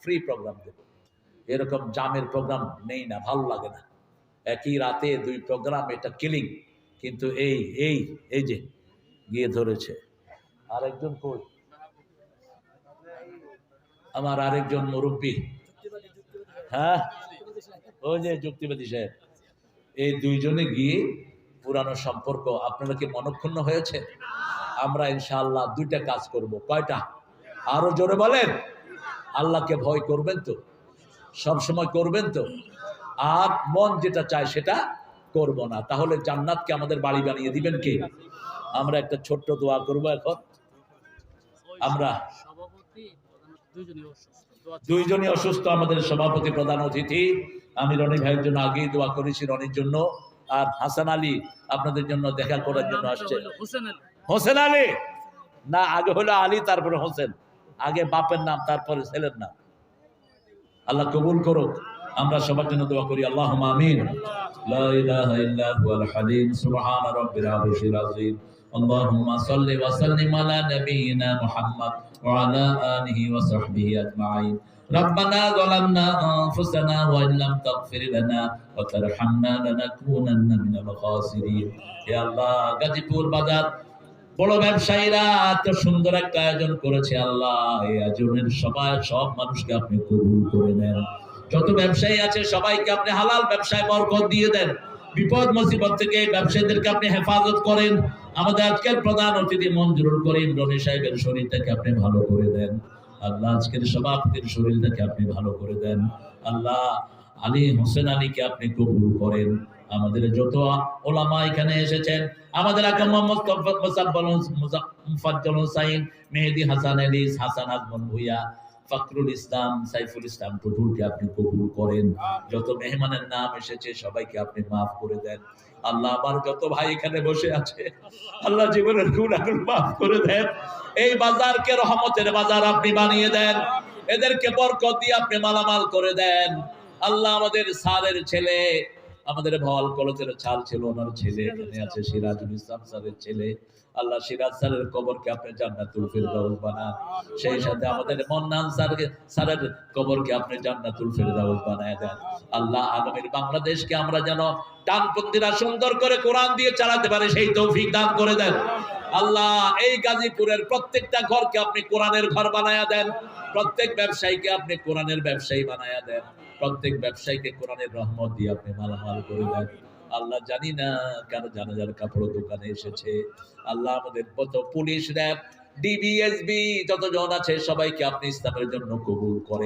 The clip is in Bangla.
ফ্রি প্রোগ্রাম দেব। এরকম জামের প্রোগ্রাম নেই না, ভালো লাগে না। একই রাতে 2 প্রোগ্রাম, এটা কিলিং। কিন্তু এই এই এই যে গিয়ে ধরেছে আরেকজন, কই আমার আরেকজন মুরব্বী, হ্যাঁ ওই যে যুক্তিবাদী সাহেব, এই 2 জনে গিয়ে পুরানো সম্পর্ক। আপনারা কি মনক্ষুণ্ণ হয়েছে? আমরা ইনশাআল্লাহ 2টা কাজ করব। কয়টা? আরো জোরে বলেন। আল্লাহকে ভয় করবেন তো? সব সময় করবেন তো? আর মন যেটা চায় সেটা করব না, তাহলে জান্নাতকে আমাদের বাড়ি বানিয়ে দিবেন কে? আমরা একটা ছোট্ট দোয়া করব এখন। আমরা দুইজনই অসুস্থ, আমাদের সভাপতি প্রধান অতিথি। আমি রনি ভাইয়ের জন্য আগেই দোয়া করেছি, রনির জন্য। আর হাসান আলী আপনাদের জন্য দেখা করার জন্য আসছে। হোসেন আলী না, আগে হলো আলী তারপরে হোসেন, আগে বাপের নাম তারপরে ছেলের নাম। আল্লাহ কবুল করুক। আমরা সবার জন্য দোয়া করি, আল্লাহুম্মা আমিন। লা ইলাহা ইল্লা হুয়াল হালিম, সুবহানা রাব্বিল আরশিল আযীম। আল্লাহুম্মা সাল্লি ওয়া সাল্লিম আলা নাবিয়িনা মুহাম্মদ ওয়া আলা আলিহি ওয়া সাহবিহি আজমাইন। ربنا ظلمنا أنفسنا وإن لم تغفر لنا وترحمنا لنكونن من الخاسرين। يا الله গাজীপুর বাজার বড় ব্যবসায়ীরা এত সুন্দর একটা আয়োজন করেছে। আল্লাহ এই আয়োজনের সব মানুষকে আপনি কবুল করে নেন। যত ব্যবসায়ী আছে সবাইকে আপনি হালাল ব্যবসায় বরকত দিয়ে দেন। বিপদ মুসিবত থেকে ব্যবসায়ীদেরকে আপনি হেফাজত করেন। আমাদের আজকের প্রধান অতিথি মঞ্জুরুল করিম রনি সাহেবের শরীরটাকে আপনি ভালো করে দেন। আল্লাহ আজকের সভাপতির শরীরটাকে আপনি ভালো করে দেন। আল্লাহ আলী হোসেন আলীকে আপনি কবুল করেন। আমাদের যত ওলামা এখানে এসেছেন, আমাদের আকা মোহাম্মদ মুফাজ্জল হোসাইন, মেহেদি হাসান এলিস, হাসান আজমল ভুইয়া, ফখরুল ইসলাম, সাইফুল ইসলাম টুটুলকে আপনি কবুল করেন। যত মেহমানের নাম এসেছে সবাইকে আপনি মাফ করে দেন। আল্লাহ আমার যত ভাই এখানে বসে আছে, আল্লাহ জীবনের গুনাহগুলো মাফ করে দেন। এই বাজারকে রহমতের বাজার আপনি বানিয়ে দেন। এদেরকে বরকত দিয়ে আপনি মালামাল করে দেন। আল্লাহ আমাদের স্যারের ছেলে, আমাদের ভল কলেজের ছাল ছিল, ওনার ছেলে এখানে আছে, সিরাজুল ইসলাম স্যারের ছেলে। আল্লাহ সিরাজ স্যারের কবরকে আপনি জান্নাতুল ফেরদাউস বানান। সেই সাথে আমাদের মন্নান স্যারের কবরকে আপনি জান্নাতুল ফেরদাউস বানায় দেন। আল্লাহ আগামীর বাংলাদেশকে আমরা যেন ডানপন্থীরা সুন্দর করে কোরআন দিয়ে চালাতে পারে সেই তৌফিক দান করে দেন। আল্লাহ এই গাজীপুরের প্রত্যেকটা ঘরকে আপনি কোরআনের ঘর বানায়া দেন। প্রত্যেক ব্যবসায়ীকে আপনি কোরআনের ব্যবসায়ী বানায়া দেন। প্রত্যেক ব্যবসায়ীকে কোরআনের রহমত দিয়ে আপনি মালামাল করে দেন। আল্লাহ জানি না কেন জানাজার কাপড় দোকানে এসেছে। আল্লাহ আমাদের কত পুলিশ, র্যাব, ডিবিএসবি যতজন আছে সবাইকে আপনি ইসলামের জন্য কবুল করেন।